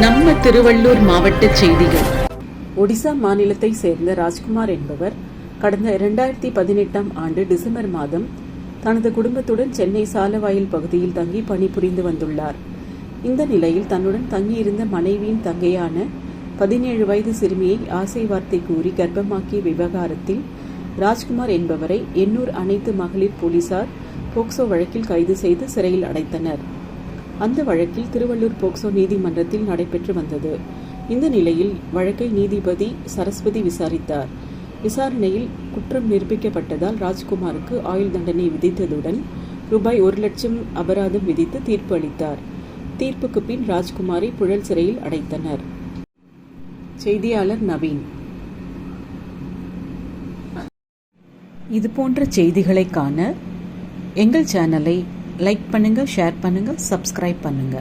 நம்ம திருவள்ளூர் மாவட்ட செய்திகள். ஒடிசா மாநிலத்தை சேர்ந்த ராஜ்குமார் என்பவர் கடந்த 2018ஆம் ஆண்டு டிசம்பர் மாதம் தனது குடும்பத்துடன் சென்னை சாலவாயில் பகுதியில் தங்கி பணிபுரிந்து வந்துள்ளார். இந்த நிலையில் தன்னுடன் தங்கியிருந்த மனைவியின் தங்கையான 17 வயது சிறுமியை ஆசை வார்த்தை கூறி கர்ப்பமாக்கிய விவகாரத்தில் ராஜ்குமார் என்பவரை எண்ணூர் அனைத்து மகளிர் போலீசார் போக்சோ வழக்கில் கைது செய்து சிறையில் அடைத்தனர். அந்த வழக்கில் திருவள்ளூர் போக்சோ நீதிமன்றத்தில் நடைபெற்று வந்தது. இந்த நிலையில் வழக்கை நீதிபதி சரஸ்வதி விசாரித்தார். விசாரணையில் குற்றம் நிரூபிக்கப்பட்டதால் ராஜ்குமாருக்கு ஆயுள் தண்டனை விதித்ததுடன் ரூபாய் 1,00,000 அபராதம் விதித்து தீர்ப்பு அளித்தார். தீர்ப்புக்கு பின் ராஜ்குமாரை புழல் சிறையில் அடைத்தனர். செய்தியாளர் நவீன். இதுபோன்ற செய்திகளை காண எங்கள் சேனலை லைக் பண்ணுங்க, ஷேர் பண்ணுங்க, சப்ஸ்கிரைப் பண்ணுங்க.